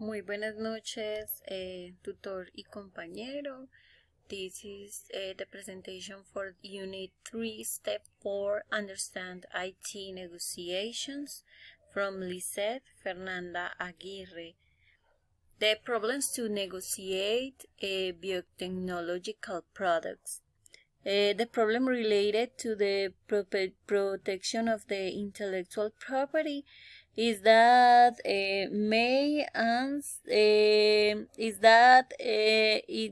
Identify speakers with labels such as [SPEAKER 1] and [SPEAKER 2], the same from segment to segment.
[SPEAKER 1] Muy buenas noches, tutor y compañero. This is the presentation for Unit 3, Step 4, Understand IT Negotiations from Lisette Fernanda Aguirre. The problems to negotiate biotechnological products. The problem related to the protection of the intellectual property is that it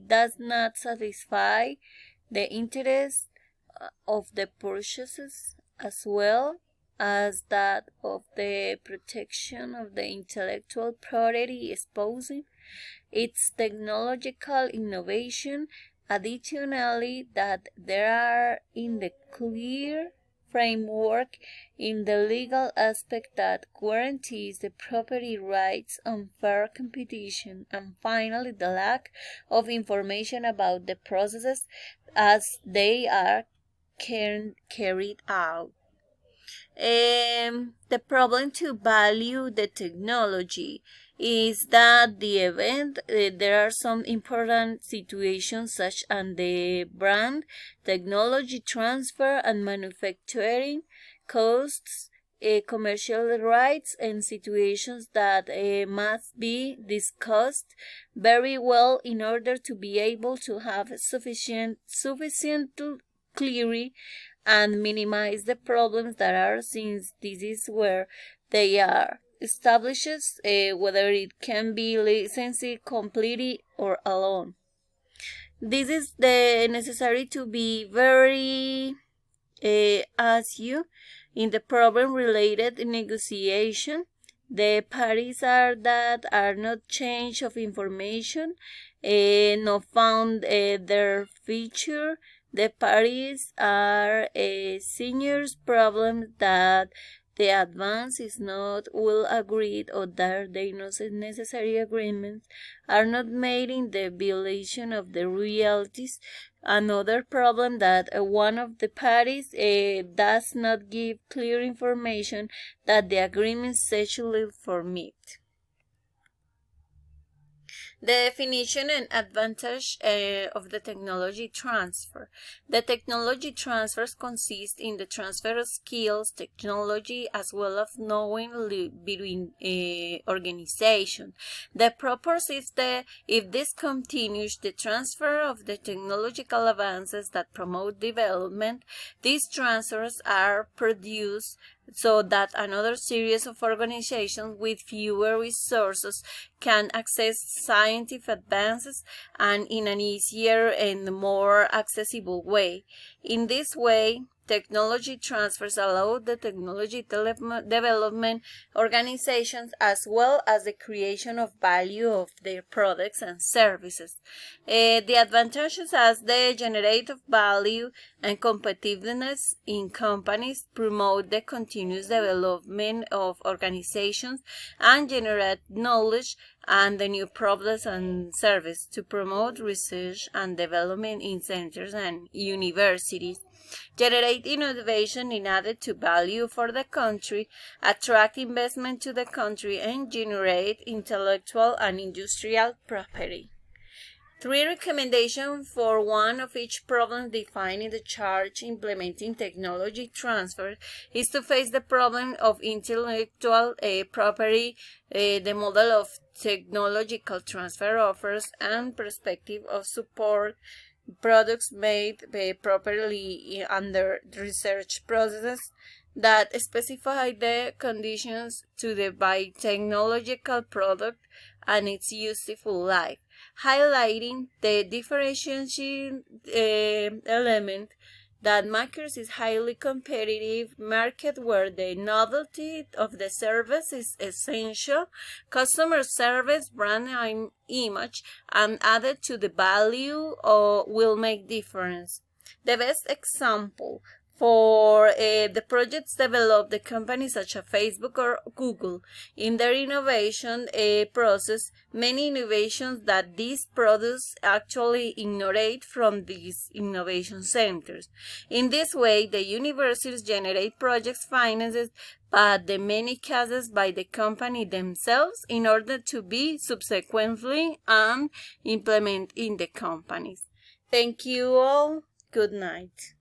[SPEAKER 1] does not satisfy the interest of the purchasers as well as that of the protection of the intellectual property, exposing its technological innovation. Additionally, that there are in the clear framework in the legal aspect that guarantees the property rights on fair competition, and finally the lack of information about the processes as they are carried out. The problem to value the technology is that there are some important situations such as the brand, technology transfer and manufacturing costs, commercial rights, and situations that must be discussed very well in order to be able to have sufficient clarity and minimize the problems that are, since this is where they are establishes whether it can be licensed completely or alone. This is the necessary to be very as you in the problem related negotiation. The parties are that are not change of information, not found their feature. The parties are seniors problem that the advance is not well agreed or that the necessary agreements are not made in the violation of the realities. Another problem that one of the parties does not give clear information that the agreement sexually permit. The definition and advantage of the technology transfer. The technology transfers consist in the transfer of skills, technology, as well as knowing between organizations. The purpose is that if this continues the transfer of the technological advances that promote development, these transfers are produced so that another series of organizations with fewer resources can access scientific advances and in an easier and more accessible way. In this way, technology transfers allow the technology development organizations as well as the creation of value of their products and services. The advantages as they generate of value and competitiveness in companies, promote the continuous development of organizations, and generate knowledge and the new products and services to promote research and development in centers and universities, generate innovation in added to value for the country, attract investment to the country, and generate intellectual and industrial property. 3 recommendations for one of each problem defined in the chart implementing technology transfer is to face the problem of intellectual property, the model of technological transfer offers, and perspective of support products made properly under research processes that specify the conditions to the biotechnological product and its useful life, highlighting the differentiating element that makers is highly competitive market where the novelty of the service is essential, customer service, brand image, and added to the value will make difference. The best example for the projects developed the companies such as Facebook or Google in their innovation process, many innovations that these products actually innovate from these innovation centers. In this way, the universities generate projects financed but in many cases by the company themselves in order to be subsequently implemented in the companies. Thank you all. Good night.